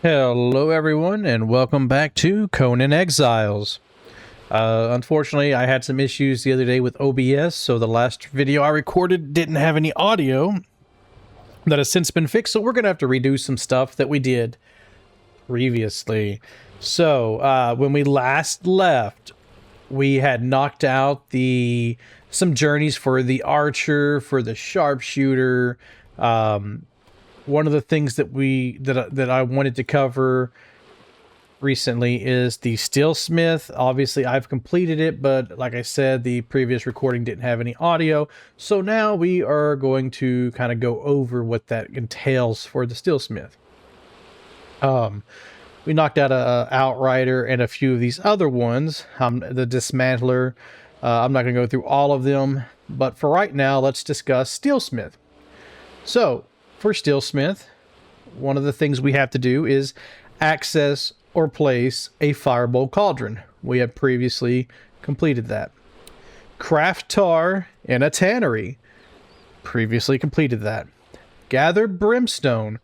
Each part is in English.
Hello, everyone, and welcome back to Conan Exiles. Unfortunately, I had some issues the other day with OBS, so the last video I recorded didn't have any audio. That has since been fixed, so we're going to have to redo some stuff that we did previously. So, when we last left, we had knocked out some journeys for the archer, for the sharpshooter. One of the things that I wanted to cover recently is the steelsmith. Obviously, I've completed it, but like I said, the previous recording didn't have any audio. So now we are going to kind of go over what that entails for the steelsmith. We knocked out a outrider and a few of these other ones. The dismantler. I'm not going to go through all of them, but for right now, let's discuss steelsmith. So, for steelsmith, one of the things we have to do is access or place a firebolt cauldron. We have previously completed that. Craft tar in a tannery. Previously completed that. Gather brimstone.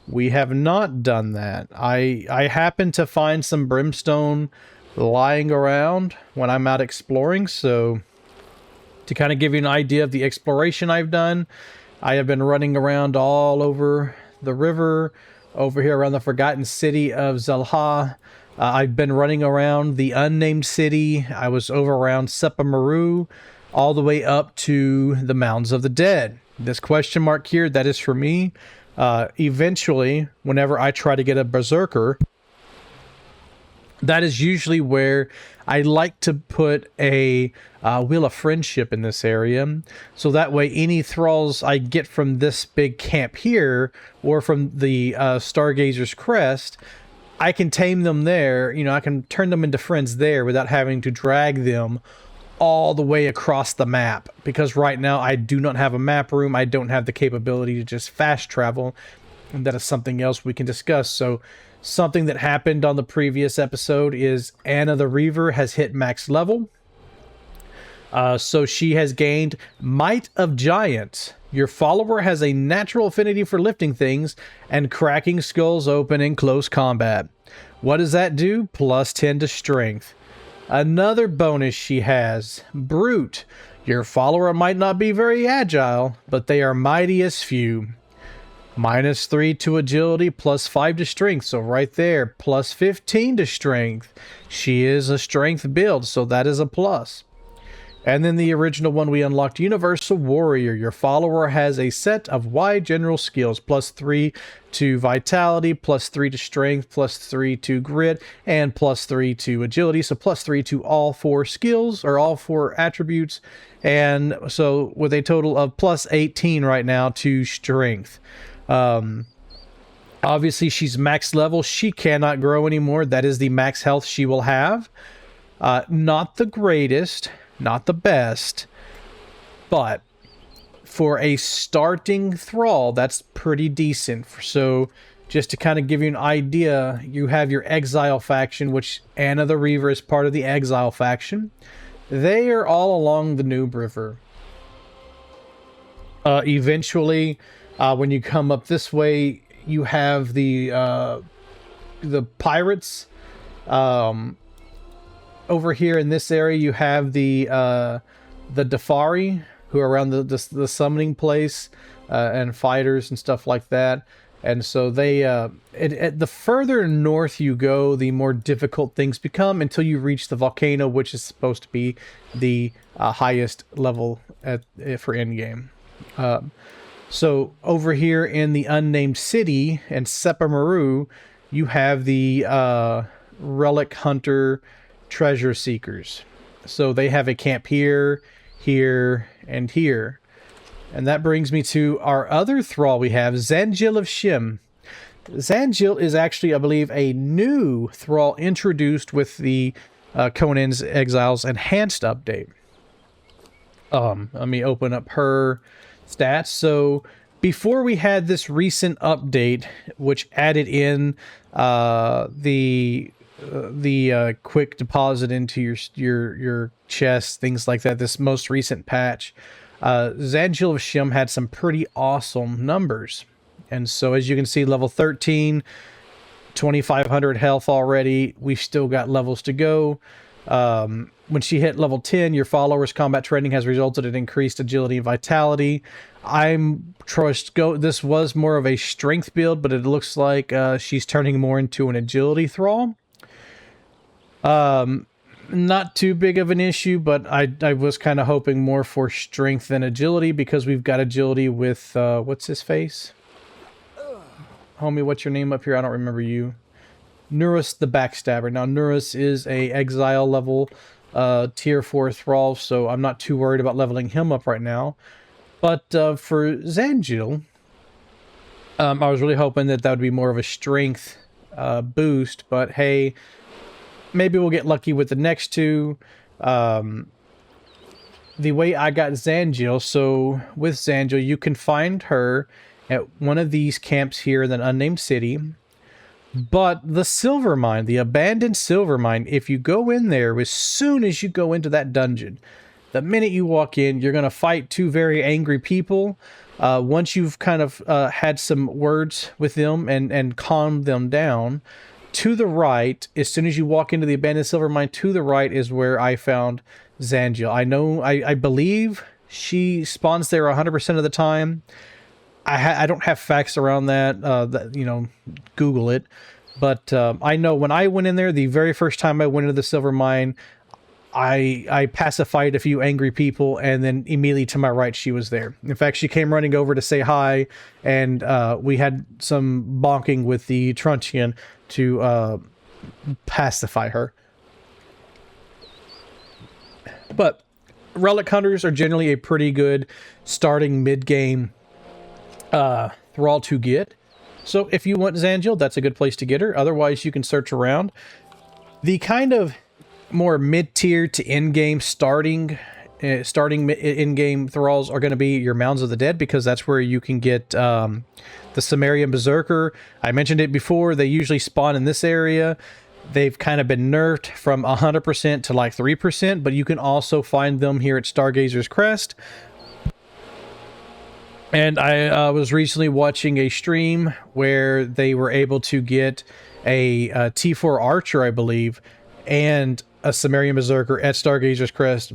We have not done that. I happen to find some brimstone lying around when I'm out exploring, so to kind of give you an idea of the exploration I've done, I have been running around all over the river, over here around the forgotten city of Zelha. I've been running around the unnamed city. I was over around Sepamaru, all the way up to the Mountains of the Dead. This question mark here, that is for me. Eventually, whenever I try to get a berserker, that is usually where I like to put a Wheel of Friendship in this area. So that way any thralls I get from this big camp here, or from the Stargazer's Crest, I can tame them there. You know, I can turn them into friends there without having to drag them all the way across the map. Because right now I do not have a map room. I don't have the capability to just fast travel. And that is something else we can discuss. So something that happened on the previous episode is Anna the Reaver has hit max level. So she has gained Might of Giants. Your follower has a natural affinity for lifting things and cracking skulls open in close combat. What does that do? Plus 10 to strength. Another bonus she has, Brute. Your follower might not be very agile, but they are mighty as few. Minus 3 to agility, plus 5 to strength. So right there, plus 15 to strength. She is a strength build, so that is a plus. And then the original one we unlocked, Universal Warrior. Your follower has a set of wide general skills, plus 3 to vitality, plus 3 to strength, plus 3 to grit, and plus 3 to agility. So plus 3 to all 4 skills, or all 4 attributes. And so with a total of plus 18 right now to strength. Obviously she's max level. She cannot grow anymore. That is the max health she will have. Not the greatest, not the best, but for a starting thrall, that's pretty decent. So just to kind of give you an idea, you have your Exile faction, which Anna the Reaver is part of the Exile faction. They are all along the Noob River. Eventually, when you come up this way, you have the pirates. Over here in this area, you have the Defari, who are around the summoning place, and fighters and stuff like that. And so they, the further north you go, the more difficult things become until you reach the volcano, which is supposed to be the highest level for endgame. So over here in the unnamed city and Sepamaru, you have the relic hunter treasure seekers. So they have a camp here, here, and here. And that brings me to our other thrall we have, Zangil of Shim. Zangil is actually, I believe, a new thrall introduced with the Conan's Exiles Enhanced update. Let me open up her stats. So before we had this recent update, which added in the quick deposit into your chest, things like that, this most recent patch, Zangil of Shim had some pretty awesome numbers. And so as you can see, level 13, 2,500 health already. We've still got levels to go. When she hit level 10, your followers' combat training has resulted in increased agility and vitality. This was more of a strength build, but it looks like she's turning more into an agility thrall. Not too big of an issue, but I was kind of hoping more for strength than agility, because we've got agility with, what's his face? Homie, what's your name up here? I don't remember you. Nurus the Backstabber. Now, Nurus is a Exile level tier 4 thrall, so I'm not too worried about leveling him up right now. But for Zanjil, I was really hoping that would be more of a strength boost, but hey, maybe we'll get lucky with the next two. The way I got Zanjil, so with Zanjil, you can find her at one of these camps here in an unnamed city. But the silver mine, the abandoned silver mine, if you go in there, as soon as you go into that dungeon, the minute you walk in, you're going to fight two very angry people. Once you've kind of had some words with them and calmed them down, to the right, as soon as you walk into the abandoned silver mine, to the right is where I found Zanjil. I believe she spawns there 100% of the time. I don't have facts around that, you know, Google it. But I know when I went in there, the very first time I went into the silver mine, I pacified a few angry people, and then immediately to my right, she was there. In fact, she came running over to say hi, and we had some bonking with the truncheon to pacify her. But relic hunters are generally a pretty good starting mid-game thrall to get. So if you want Zanjil, that's a good place to get her. Otherwise, you can search around. The kind of more mid-tier to in-game starting in-game thralls are going to be your Mounds of the Dead, because that's where you can get the Sumerian Berserker. I mentioned it before. They usually spawn in this area. They've kind of been nerfed from 100% to like 3%, but you can also find them here at Stargazer's Crest. And I was recently watching a stream where they were able to get a T4 Archer, I believe, and a Sumerian Berserker at Stargazer's Crest.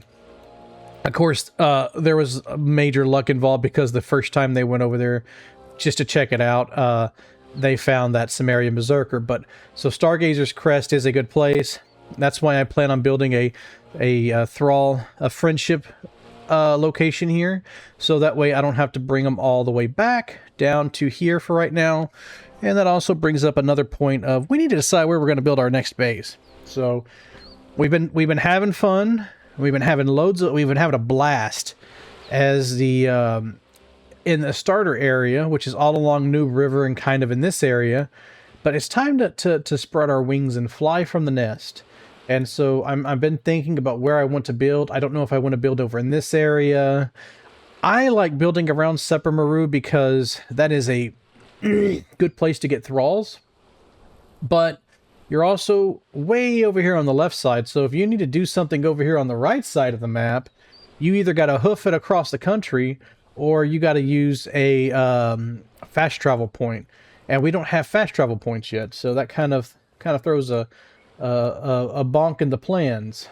Of course, there was major luck involved, because the first time they went over there just to check it out, they found that Sumerian Berserker. But so Stargazer's Crest is a good place. That's why I plan on building a thrall, a friendship location here, so that way I don't have to bring them all the way back down to here for right now. And that also brings up another point of, we need to decide where we're going to build our next base. So we've been having fun. We've been having a blast as the in the starter area, which is all along New River and kind of in this area. But it's time to spread our wings and fly from the nest. And so I've been thinking about where I want to build. I don't know if I want to build over in this area. I like building around Seppermaru because that is a good place to get thralls. But you're also way over here on the left side. So if you need to do something over here on the right side of the map, you either got to hoof it across the country, or you got to use a fast travel point. And we don't have fast travel points yet. So that kind of throws a bonk in the plans,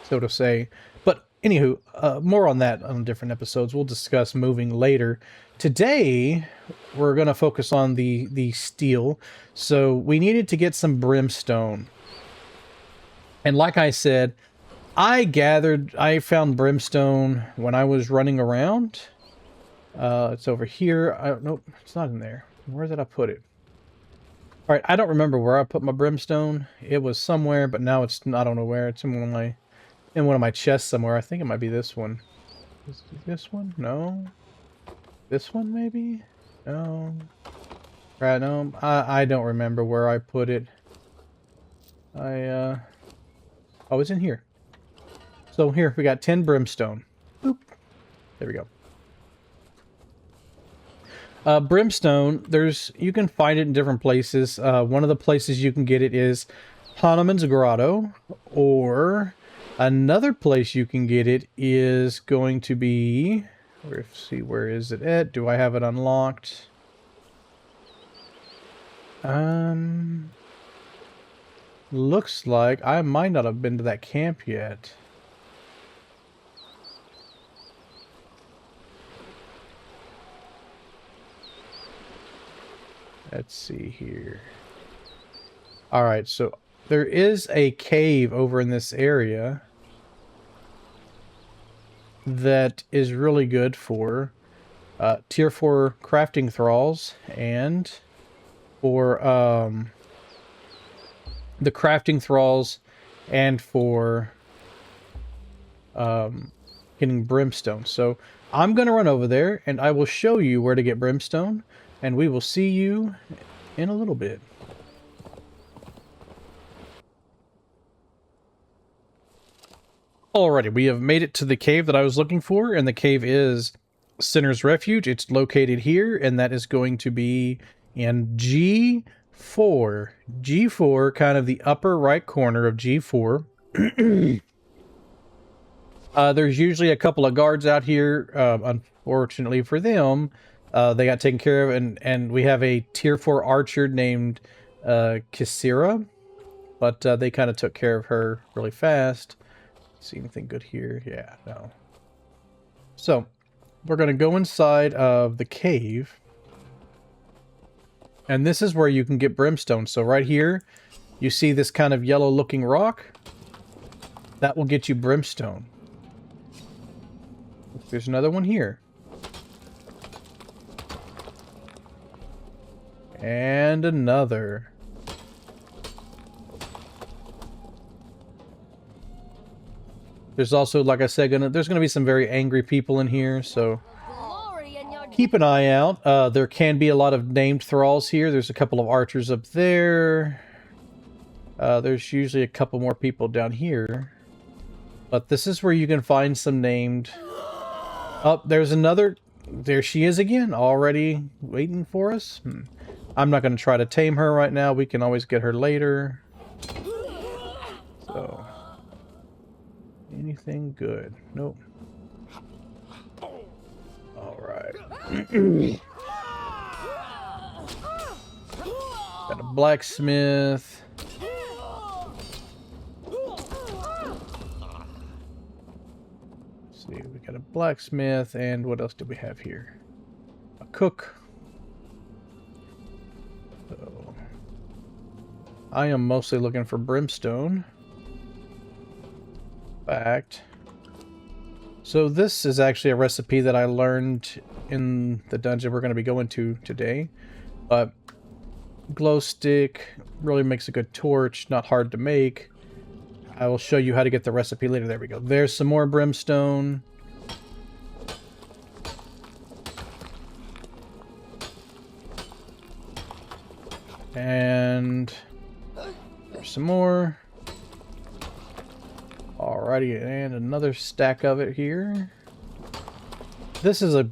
so to say. But anywho, more on that on different episodes. We'll discuss moving later. Today, we're going to focus on the steel. So we needed to get some brimstone. And like I said, I found brimstone when I was running around. It's over here. Nope, it's not in there. Where did I put it? All right, I don't remember where I put my brimstone. It was somewhere, but now it's, I don't know where. It's in one of my chests somewhere. I think it might be this one. Is it this one? No. This one maybe? No. Right, no. I don't remember where I put it. Oh, it's in here. So here we got 10 brimstone. Boop. There we go. Brimstone, you can find it in different places. One of the places you can get it is Hanuman's Grotto, or another place you can get it is going to be, let's see, where is it at? Do I have it unlocked? looks like I might not have been to that camp yet. Let's see here. All right, so there is a cave over in this area that is really good for tier 4 crafting thralls and for the crafting thralls and for getting brimstone. So I'm going to run over there and I will show you where to get brimstone, and we will see you in a little bit. Alrighty, we have made it to the cave that I was looking for, and the cave is Sinner's Refuge. It's located here, and that is going to be in G4. G4, kind of the upper right corner of G4. There's usually a couple of guards out here. Unfortunately for them, they got taken care of, and we have a tier 4 archer named Kisira, but they kind of took care of her really fast. See anything good here? Yeah, no. So, we're going to go inside of the cave. And this is where you can get brimstone. So right here, you see this kind of yellow looking rock? That will get you brimstone. There's another one here. And another. There's also, like I said, there's going to be some very angry people in here, so keep an eye out. There can be a lot of named thralls here. There's a couple of archers up there. There's usually a couple more people down here. But this is where you can find some named... Oh, there's another... There she is again, already waiting for us. I'm not going to try to tame her right now. We can always get her later. So... Anything good? Nope. Alright. Got a blacksmith. Let's see, we got a blacksmith, and what else do we have here? A cook. So, I am mostly looking for brimstone. Fact. So this is actually a recipe that I learned in the dungeon we're going to be going to today. But glow stick really makes a good torch, not hard to make. I will show you how to get the recipe later. There we go. There's some more brimstone. And there's some more. Alrighty, and another stack of it here. This is a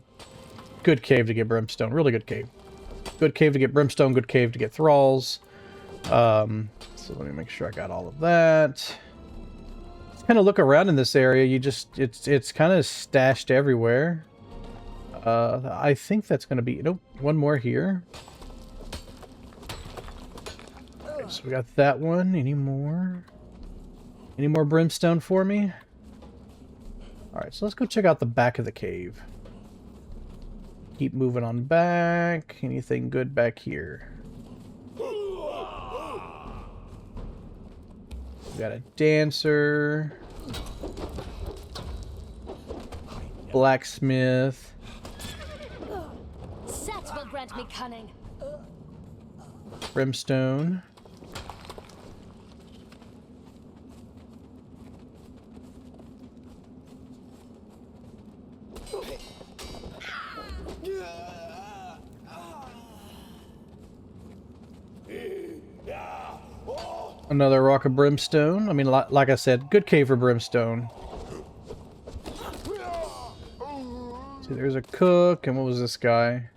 good cave to get brimstone. Really good cave. Good cave to get brimstone, good cave to get thralls. So let me make sure I got all of that. Just kind of look around in this area. You just, it's kind of stashed everywhere. I think that's going to be, nope, one more here. Okay, so we got that one. Any more? Any more brimstone for me? Alright, so let's go check out the back of the cave. Keep moving on back. Anything good back here? We got a dancer. Blacksmith. Set will grant me cunning. Brimstone. Another rock of brimstone. I mean, like I said, good cave for brimstone. See, there's a cook, and what was this guy?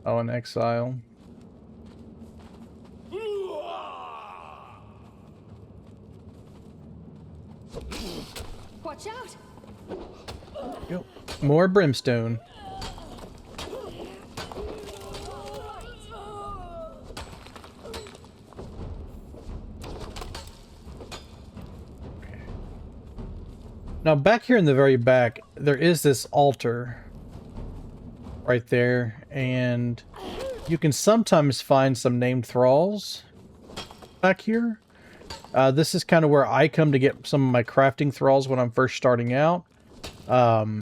Oh, an exile. Watch out! Yep. More brimstone. Now back here in the very back, there is this altar right there, and you can sometimes find some named thralls back here. This is kind of where I come to get some of my crafting thralls when I'm first starting out. Right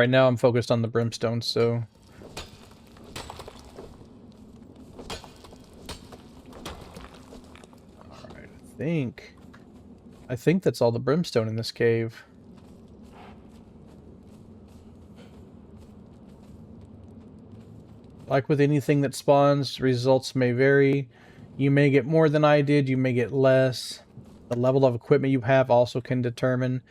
now I'm focused on the brimstone, so... Alright, I think that's all the brimstone in this cave. Like with anything that spawns, results may vary. You may get more than I did, you may get less. The level of equipment you have also can determine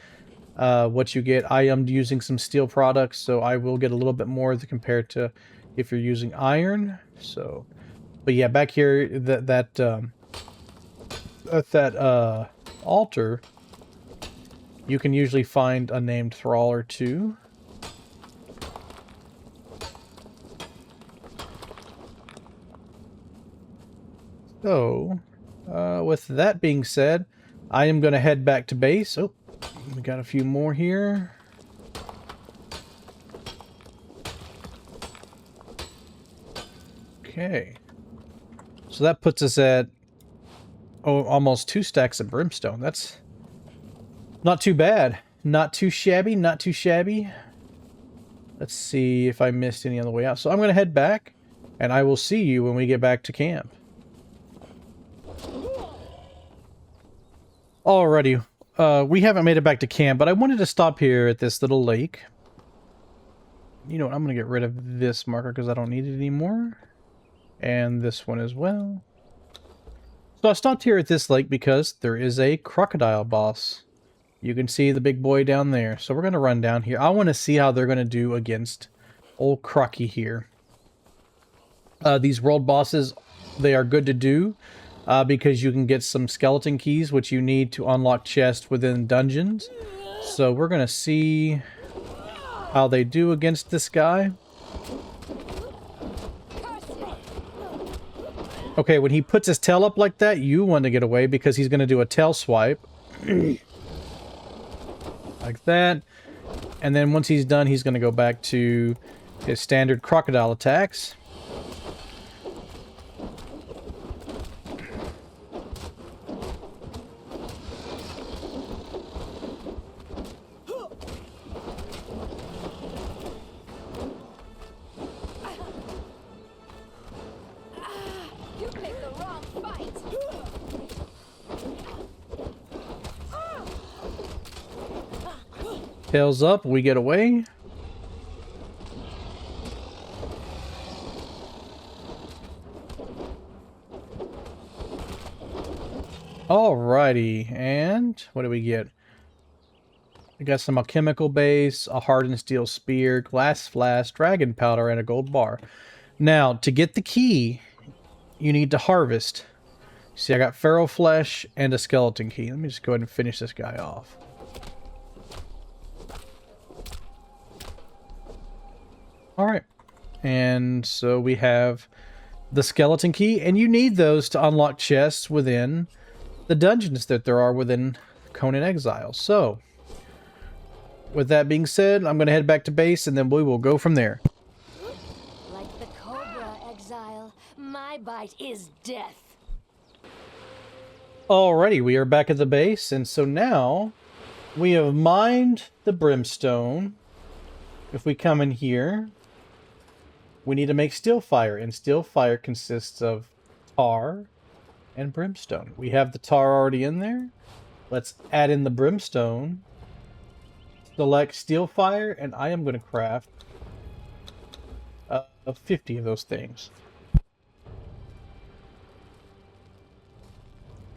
what you get. I am using some steel products, so I will get a little bit more compared to if you're using iron. So, but yeah, back here, that altar, you can usually find a named thrall or two. So, with that being said, I am going to head back to base. Oh, we got a few more here. Okay. So that puts us at, almost 2 stacks of brimstone. That's not too bad. Not too shabby, not too shabby. Let's see if I missed any on the way out. So I'm going to head back, and I will see you when we get back to camp. Alrighty, we haven't made it back to camp, but I wanted to stop here at this little lake. You know what, I'm going to get rid of this marker because I don't need it anymore. And this one as well. So I stopped here at this lake because there is a crocodile boss. You can see the big boy down there. So we're going to run down here. I want to see how they're going to do against old Crocky here. These world bosses, they are good to do. Because you can get some skeleton keys, which you need to unlock chests within dungeons. So we're going to see how they do against this guy. Okay, when he puts his tail up like that, you want to get away because he's going to do a tail swipe. Like that. And then once he's done, he's going to go back to his standard crocodile attacks. Tails up, we get away. Alrighty, and what do we get? We got some alchemical base, a hardened steel spear, glass flask, dragon powder, and a gold bar. Now, to get the key, you need to harvest. See, I got feral flesh and a skeleton key. Let me just go ahead and finish this guy off. Alright, and so we have the skeleton key, and you need those to unlock chests within the dungeons that there are within Conan Exiles. So, with that being said, I'm going to head back to base, and then we will go from there. Like the cobra, Exile, my bite is death. Alrighty, we are back at the base, and so now we have mined the brimstone. If we come in here, we need to make steel fire, and steel fire consists of tar and brimstone. We have the tar already in there. Let's add in the brimstone. Select steel fire, and I am going to craft 50 of those things.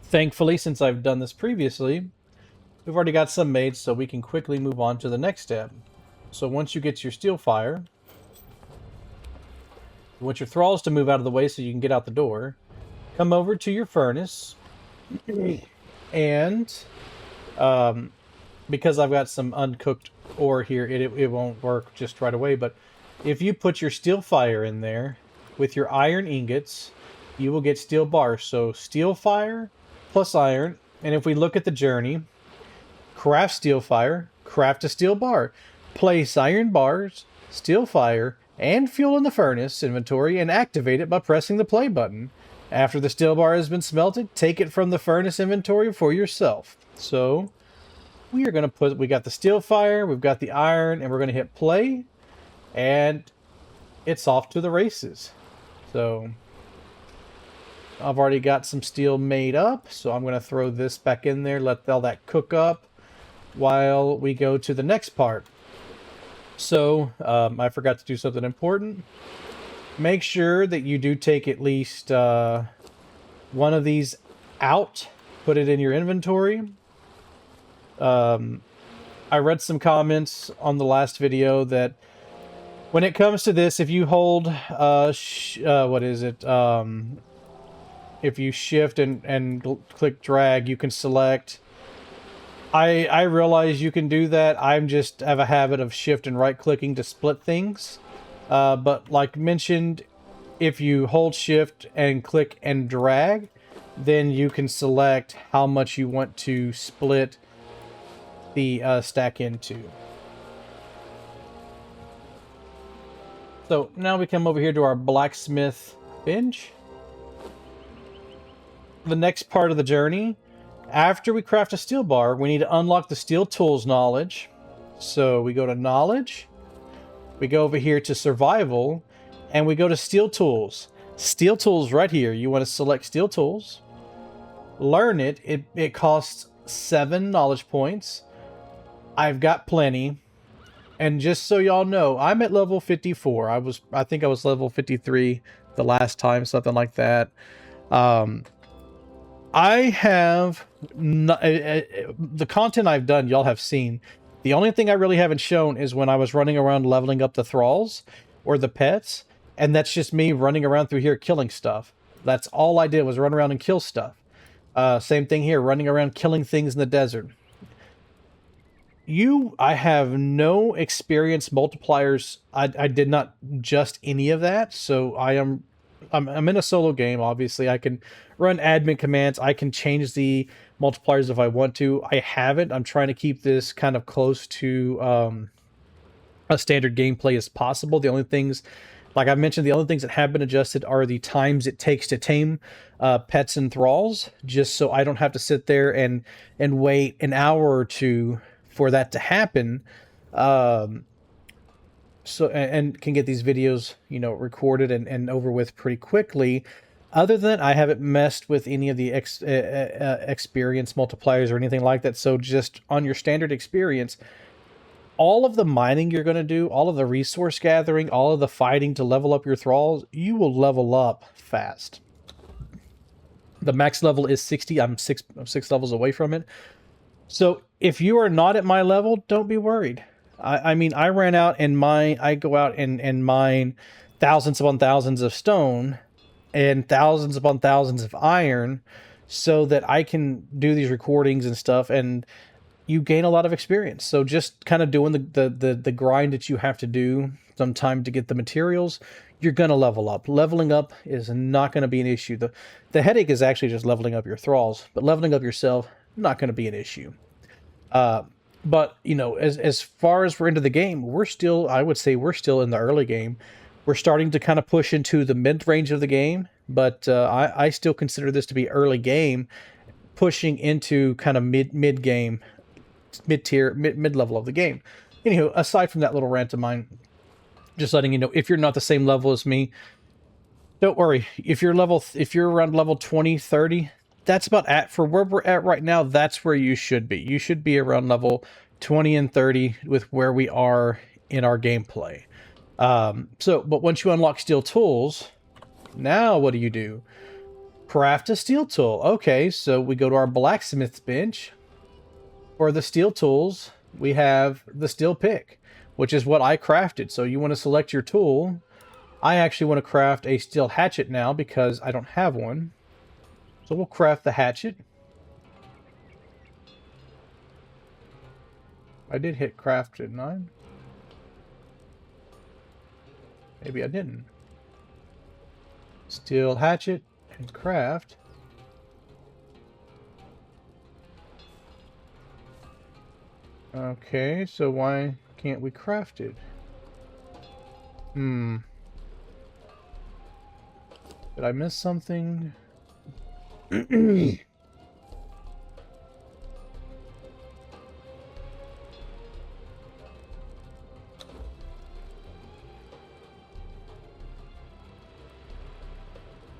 Thankfully, since I've done this previously, we've already got some made, so we can quickly move on to the next step. So once you get your steel fire, you want your thralls to move out of the way so you can get out the door. Come over to your furnace, and because I've got some uncooked ore here, it won't work just right away, but if you put your steel fire in there with your iron ingots, you will get steel bars. So steel fire plus iron, and if we look at the journey, craft steel fire, craft a steel bar, place iron bars, steel fire, and fuel in the furnace inventory and activate it by pressing the play button. After the steel bar has been smelted, take it from the furnace inventory for yourself. So we are going to put, we got the steel fire, we've got the iron, and we're going to hit play, and it's off to the races. So I've already got some steel made up, so I'm going to throw this back in there, let all that cook up while we go to the next part. So I forgot to do something important. Make sure that you do take at least one of these out, put it in your inventory. I read some comments on the last video that when it comes to this, if you hold, what is it? If you shift and click drag, you can select. I realize you can do that. I'm just have a habit of shift and right clicking to split things. But like mentioned, if you hold shift and click and drag, then you can select how much you want to split the stack into. So now we come over here to our blacksmith bench. The next part of the journey, after we craft a steel bar, we need to unlock the steel tools knowledge. So we go to knowledge, we go over here to survival, and we go to steel tools. Steel tools right here. You want to select steel tools, learn it. It costs 7 knowledge points. I've got plenty. And just so y'all know, I'm at level 54. I think I was level 53 the last time, something like that. I have the content I've done, y'all have seen. The only thing I really haven't shown is when I was running around leveling up the thralls or the pets, and that's just me running around through here killing stuff. That's all I did was run around and kill stuff. Same thing here, running around killing things in the desert. I have no experience multipliers. I did not just any of that, so I'm in a solo game. Obviously, I can run admin commands. I can change the multipliers if I want to. I haven't. I'm trying to keep this kind of close to a standard gameplay as possible. The only things, like I mentioned, the only things that have been adjusted are the times it takes to tame pets and thralls, just so I don't have to sit there and wait an hour or two for that to happen. So and can get these videos, you know, recorded and over with pretty quickly. Other than that, I haven't messed with any of the experience multipliers or anything like that. So just on your standard experience, all of the mining you're going to do, all of the resource gathering, all of the fighting to level up your thralls, you will level up fast. The max level is 60. I'm six levels away from it. So if you are not at my level, don't be worried. I mean, I ran out and I go out and mine thousands upon thousands of stone and thousands upon thousands of iron so that I can do these recordings and stuff, and you gain a lot of experience. So just kind of doing the grind that you have to do sometime to get the materials, you're going to level up. Leveling up is not going to be an issue. The headache is actually just leveling up your thralls, but leveling up yourself, not going to be an issue. But, you know, as far as we're into the game, I would say we're still in the early game. We're starting to kind of push into the mid-range of the game, but I still consider this to be early game, pushing into kind of mid-game, mid-tier, mid-level of the game. Anywho, aside from that little rant of mine, just letting you know, if you're not the same level as me, don't worry. If you're around level 20, 30, that's about for where we're at right now. That's where you should be. You should be around level 20 and 30 with where we are in our gameplay. But once you unlock steel tools, now what do? Craft a steel tool. Okay, so we go to our blacksmith's bench. For the steel tools, we have the steel pick, which is what I crafted. So you want to select your tool. I actually want to craft a steel hatchet now because I don't have one. So we'll craft the hatchet. I did hit craft, didn't I? Maybe I didn't. Steel hatchet and craft. Okay, so why can't we craft it? Hmm. Did I miss something?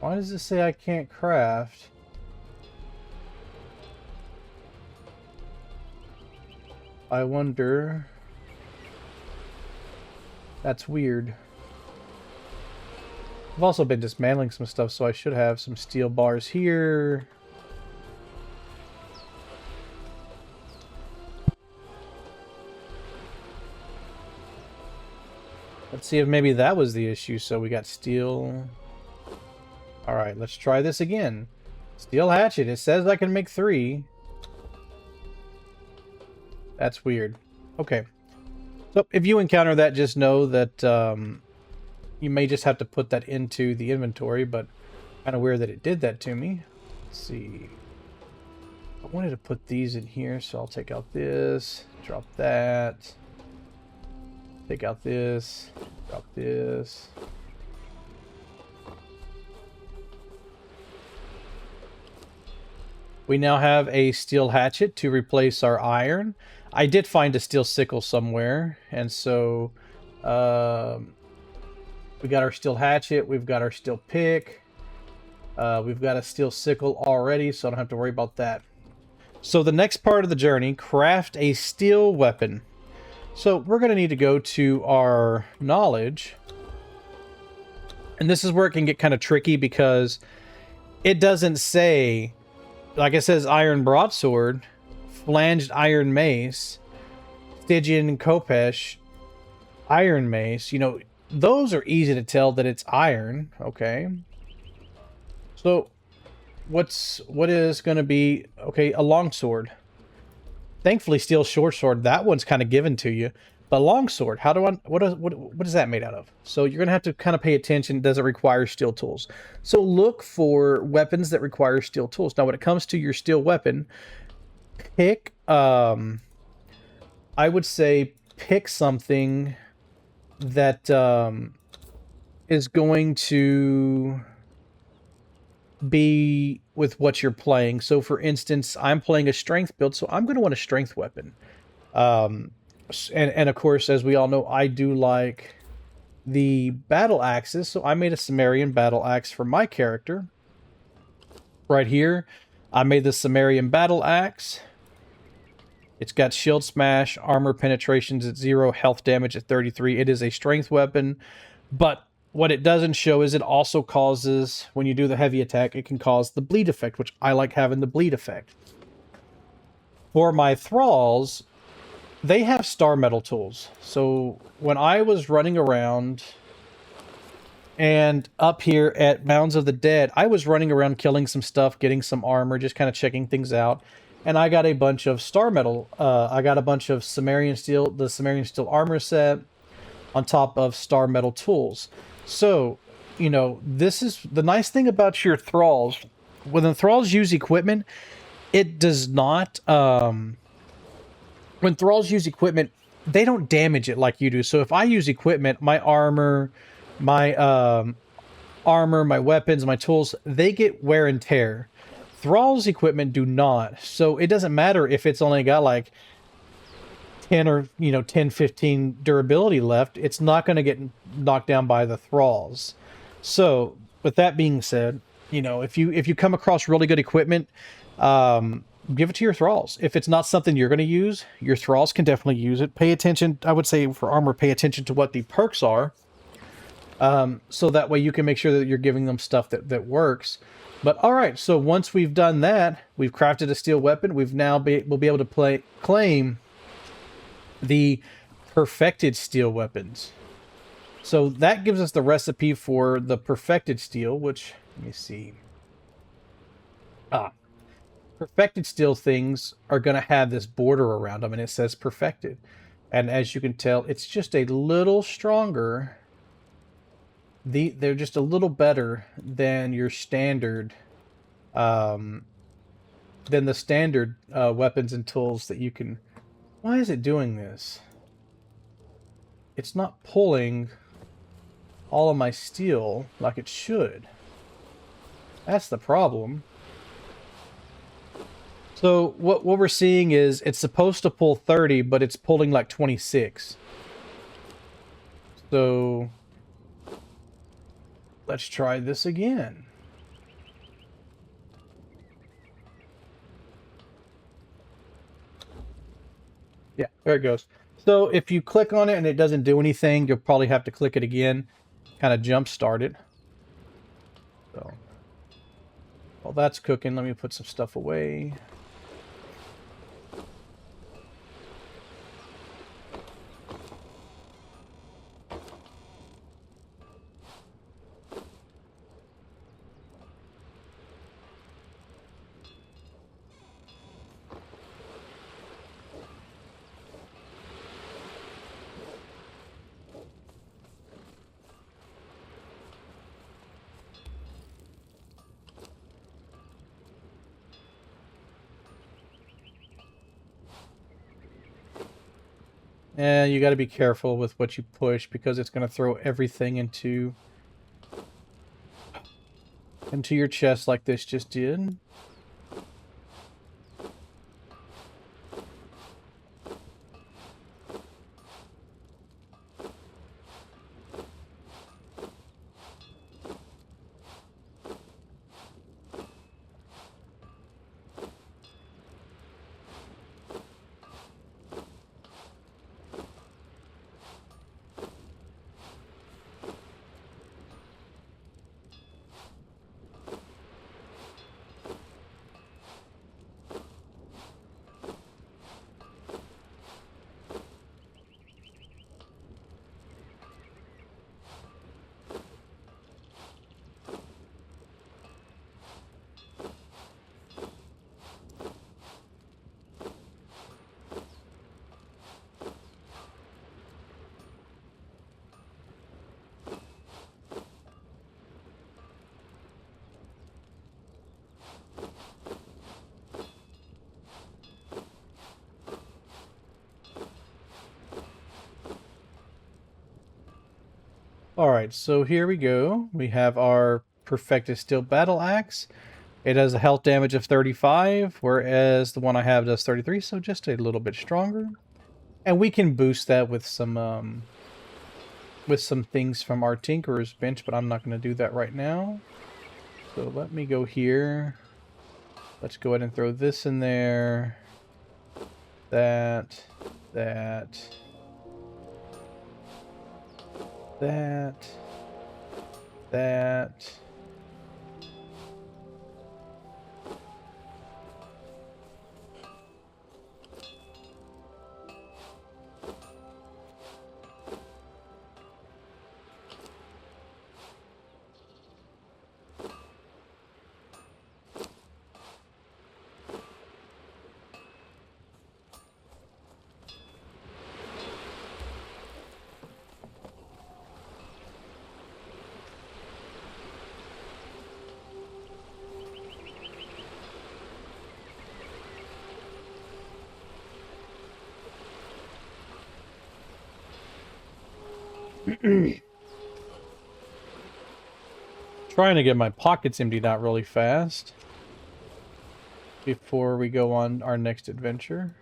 Why does it say I can't craft? I wonder. That's weird. I've also been dismantling some stuff, so I should have some steel bars here. Let's see if maybe that was the issue. So we got steel. All right, let's try this again. Steel hatchet. It says I can make 3. That's weird. Okay. So if you encounter that, just know that you may just have to put that into the inventory, but kind of weird that it did that to me. Let's see. I wanted to put these in here, so I'll take out this, drop that, take out this, drop this. We now have a steel hatchet to replace our iron. I did find a steel sickle somewhere, and so we got our steel hatchet, we've got our steel pick, we've got a steel sickle already, so I don't have to worry about that. So the next part of the journey, craft a steel weapon. So we're going to need to go to our knowledge. And this is where it can get kind of tricky because it doesn't say, like it says iron broadsword, flanged iron mace, Stygian Kopesh, iron mace. You know, those are easy to tell that it's iron, okay? So what is going to be, okay, a longsword. Thankfully, steel short sword, that one's kind of given to you. But longsword, how do I, what is that made out of? So you're going to have to kind of pay attention. Does it require steel tools? So look for weapons that require steel tools. Now, when it comes to your steel weapon, pick, I would say pick something that is going to be with what you're playing. So for instance, I'm playing a strength build, so I'm going to want a strength weapon. And of course, as we all know, I do like the battle axes, so I made a Sumerian battle axe for my character. Right here, I made the Sumerian battle axe. It's got shield smash, armor penetrations at 0, health damage at 33. It is a strength weapon, but what it doesn't show is it also causes, when you do the heavy attack, it can cause the bleed effect, which I like having the bleed effect. For my thralls, they have star metal tools. So when I was running around and up here at Mounds of the Dead, I was running around killing some stuff, getting some armor, just kind of checking things out. And I got a bunch of star metal. I got a bunch of Sumerian steel, the Sumerian steel armor set, on top of star metal tools. So, you know, this is the nice thing about your thralls. When the thralls use equipment, it does not. When thralls use equipment, they don't damage it like you do. So if I use equipment, my armor, my weapons, my tools, they get wear and tear. Thrall's equipment do not. So it doesn't matter if it's only got like 10 or 10 15 durability left. It's not going to get knocked down by the thralls. So with that being said, if you come across really good equipment, give it to your thralls. If it's not something you're going to use, your thralls can definitely use it. Pay attention, I would say for armor, pay attention to what the perks are, so that way you can make sure that you're giving them stuff that works. But all right, so once we've done that, we've crafted a steel weapon. We'll be able to claim the perfected steel weapons. So that gives us the recipe for the perfected steel, which, let me see. Perfected steel things are going to have this border around them, and it says perfected. And as you can tell, it's just a little stronger. They're just a little better than your standard, than the standard weapons and tools that you can Why is it doing this? It's not pulling all of my steel like it should. That's the problem. So what we're seeing is it's supposed to pull 30, but it's pulling like 26. So let's try this again. Yeah, there it goes. So if you click on it and it doesn't do anything, you'll probably have to click it again, kind of jump start it. So while that's cooking, let me put some stuff away. And you got to be careful with what you push because it's going to throw everything into your chest like this just did. Alright, so here we go. We have our Perfected Steel Battle Axe. It has a health damage of 35, whereas the one I have does 33, so just a little bit stronger. And we can boost that with some things from our Tinkerer's bench, but I'm not going to do that right now. So let me go here. Let's go ahead and throw this in there. That. Trying to get my pockets emptied out really fast before we go on our next adventure.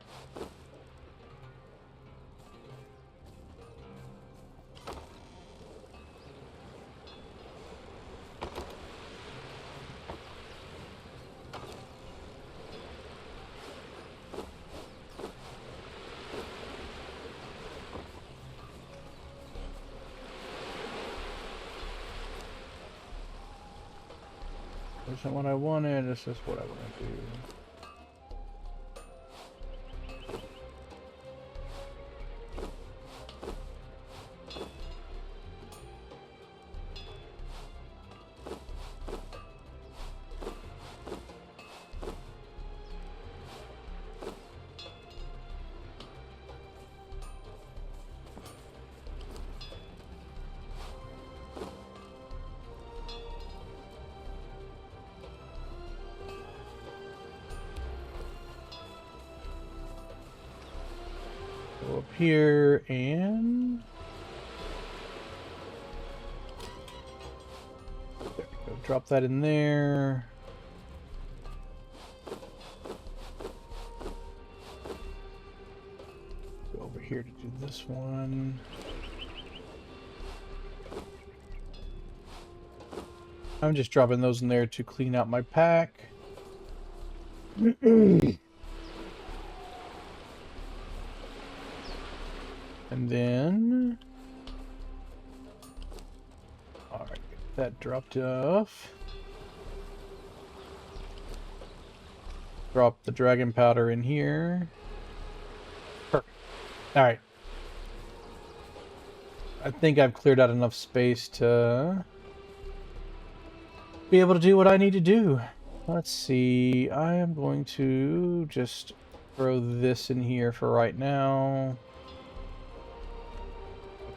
This isn't what I wanted, this is what I want to do. up here and there we go. Drop that in there. Go over here to do this one. I'm just dropping those in there to clean out my pack. And then, all right, get that dropped off. Drop the dragon powder in here. Perfect. All right. I think I've cleared out enough space to be able to do what I need to do. Let's see. I am going to just throw this in here for right now.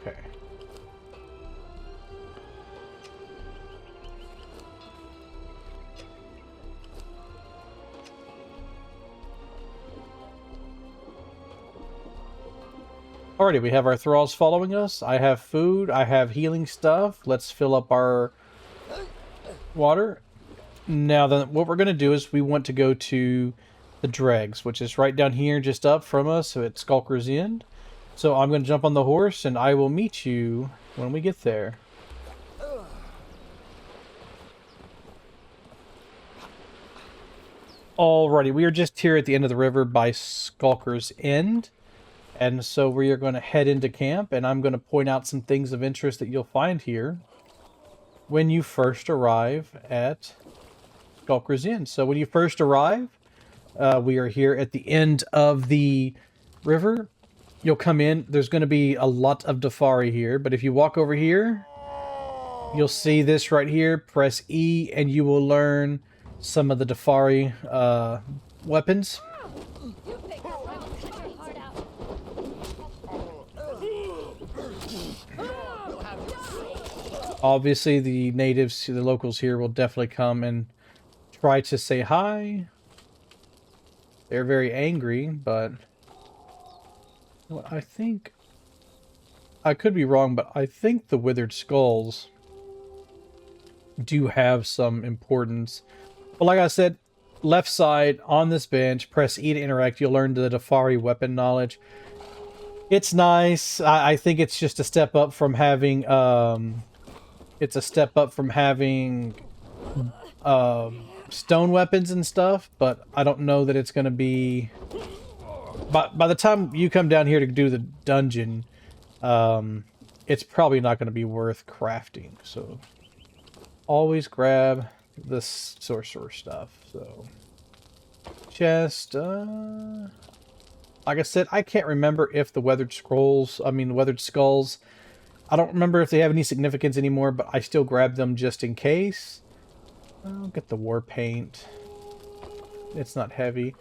Okay. Alrighty, we have our thralls following us. I have food. I have healing stuff. Let's fill up our water. Now, then, what we're going to do is we want to go to the dregs, which is right down here, just up from us, so at Skulker's End. So I'm going to jump on the horse, and I will meet you when we get there. Alrighty, we are just here at the end of the river by Skulker's End. And so we are going to head into camp, and I'm going to point out some things of interest that you'll find here when you first arrive at Skulker's Inn. So when you first arrive, we are here at the end of the river. You'll come in. There's going to be a lot of Dafari here, but if you walk over here, you'll see this right here. Press E, and you will learn some of the Dafari weapons. Obviously, the natives, the locals here, will definitely come and try to say hi. They're very angry, but I think, I could be wrong, but I think the withered skulls do have some importance. But like I said, left side on this bench, press E to interact. You'll learn the Dafari weapon knowledge. It's nice. I think it's just a step up from having stone weapons and stuff, but I don't know that it's going to be... By the time you come down here to do the dungeon, it's probably not going to be worth crafting, so always grab the sorcerer stuff. So chest, like I said, I can't remember if the weathered skulls, I don't remember if they have any significance anymore, but I still grab them just in case. I'll get the war paint. It's not heavy.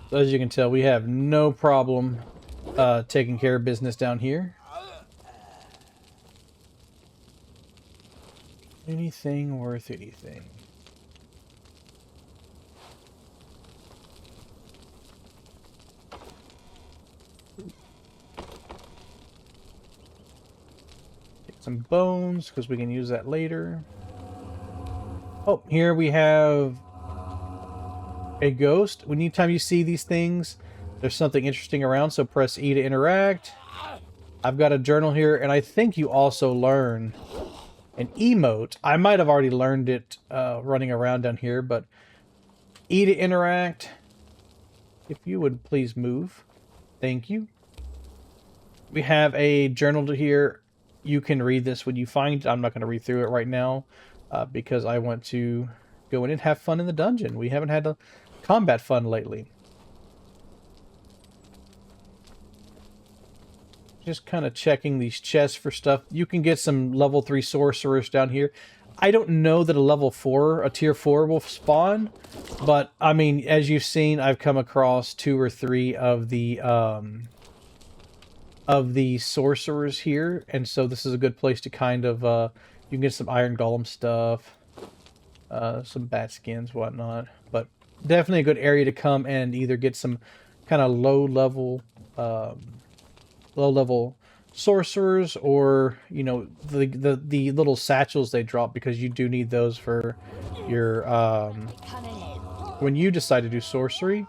So as you can tell, we have no problem taking care of business down here. Anything worth anything. Some bones, because we can use that later. Oh, here we have a ghost. Anytime you see these things, there's something interesting around, so press E to interact. I've got a journal here, and I think you also learn an emote. I might have already learned it running around down here, but E to interact. If you would please move. Thank you. We have a journal here. You can read this when you find it. I'm not going to read through it right now because I want to go in and have fun in the dungeon. We haven't had a combat fun lately. Just kind of checking these chests for stuff. You can get some level 3 sorcerers down here. I don't know that a tier 4 will spawn, but I mean, as you've seen, I've come across 2 or 3 of the sorcerers here, and so this is a good place to kind of you can get some iron golem stuff. some bat skins, whatnot. But definitely a good area to come and either get some kind of low level sorcerers, or you know, the little satchels they drop, because you do need those for your when you decide to do sorcery.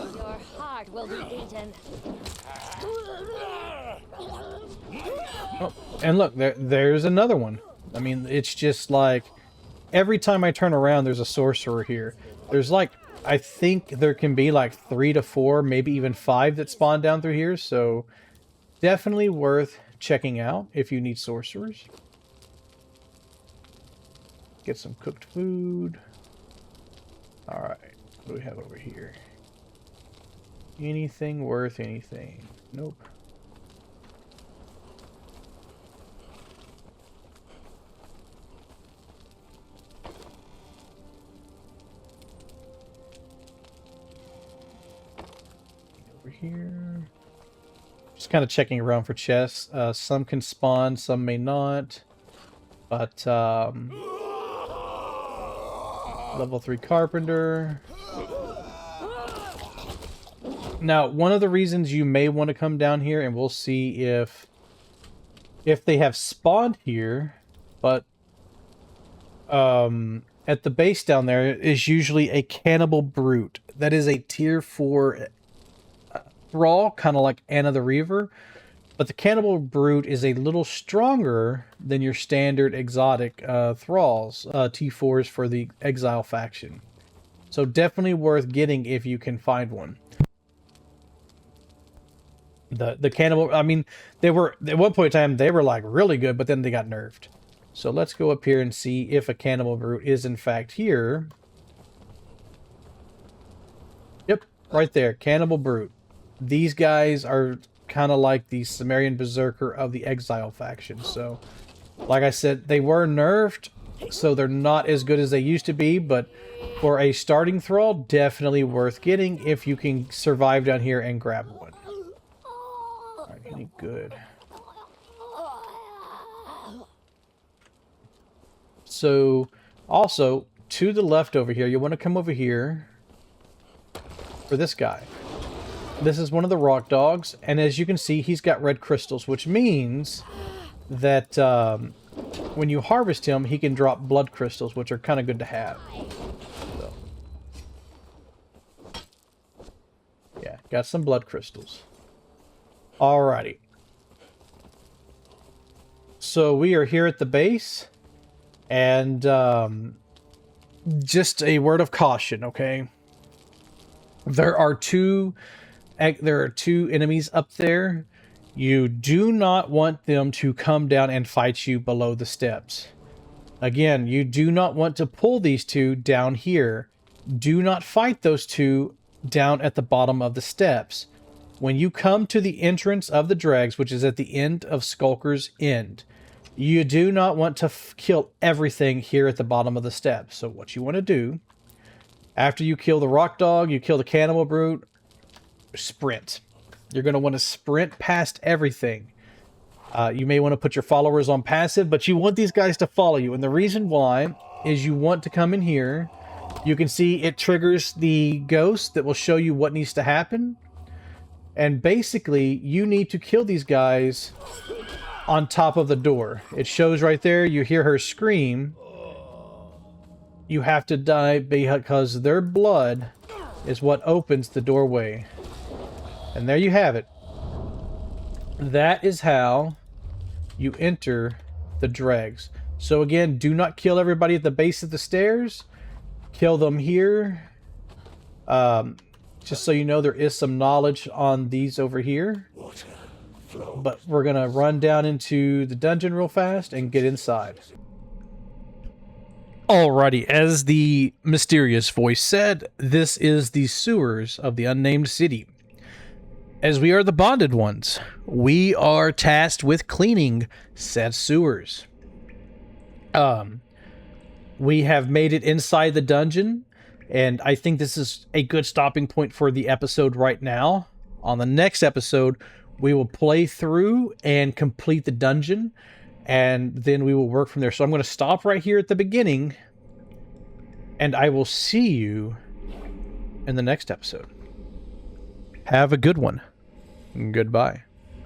Your heart will be eaten. Oh, and look, there's another one. I mean, it's just like every time I turn around, there's a sorcerer here. There's like, I think there can be like 3 to 4, maybe even 5 that spawn down through here. So definitely worth checking out if you need sorcerers. Get some cooked food. All right, what do we have over here? Anything worth anything? Nope. Here, just kind of checking around for chests. Some can spawn, some may not, but level 3 carpenter. Now, one of the reasons you may want to come down here, and we'll see if they have spawned here, but at the base down there is usually a cannibal brute. That is a tier 4 thrall, kind of like Anna the Reaver, but the cannibal brute is a little stronger than your standard exotic thralls, T4s for the Exile faction. So definitely worth getting if you can find one. The cannibal, I mean, they were at one point in time they were like really good, but then they got nerfed. So let's go up here and see if a cannibal brute is in fact here. Yep, right there, cannibal brute. These guys are kind of like the Sumerian Berserker of the Exile faction. So, like I said, they were nerfed, so they're not as good as they used to be, but for a starting thrall, definitely worth getting if you can survive down here and grab one. Alright, any good. So, also, to the left over here, you want to come over here for this guy. This is one of the rock dogs, and as you can see, he's got red crystals, which means that when you harvest him, he can drop blood crystals, which are kind of good to have. So, yeah, got some blood crystals. Alrighty. So we are here at the base, and just a word of caution, okay? There are two enemies up there. You do not want them to come down and fight you below the steps. Again, you do not want to pull these two down here. Do not fight those two down at the bottom of the steps. When you come to the entrance of the dregs, which is at the end of Skulker's End, you do not want to kill everything here at the bottom of the steps. So what you want to do, after you kill the rock dog, you kill the cannibal brute, sprint. You're going to want to sprint past everything. You may want to put your followers on passive, but you want these guys to follow you. And the reason why is you want to come in here. You can see it triggers the ghost that will show you what needs to happen. And basically, you need to kill these guys on top of the door. It shows right there. You hear her scream. You have to die because their blood is what opens the doorway. And there you have it. That is how you enter the dregs. So again, do not kill everybody at the base of the stairs. Kill them here. Just so you know, there is some knowledge on these over here. But we're going to run down into the dungeon real fast and get inside. Alrighty, as the mysterious voice said, this is the sewers of the unnamed city. As we are the bonded ones, we are tasked with cleaning said sewers. We have made it inside the dungeon, and I think this is a good stopping point for the episode right now. On the next episode, we will play through and complete the dungeon. and then we will work from there. So I'm going to stop right here at the beginning, and I will see you in the next episode. Have a good one. Goodbye.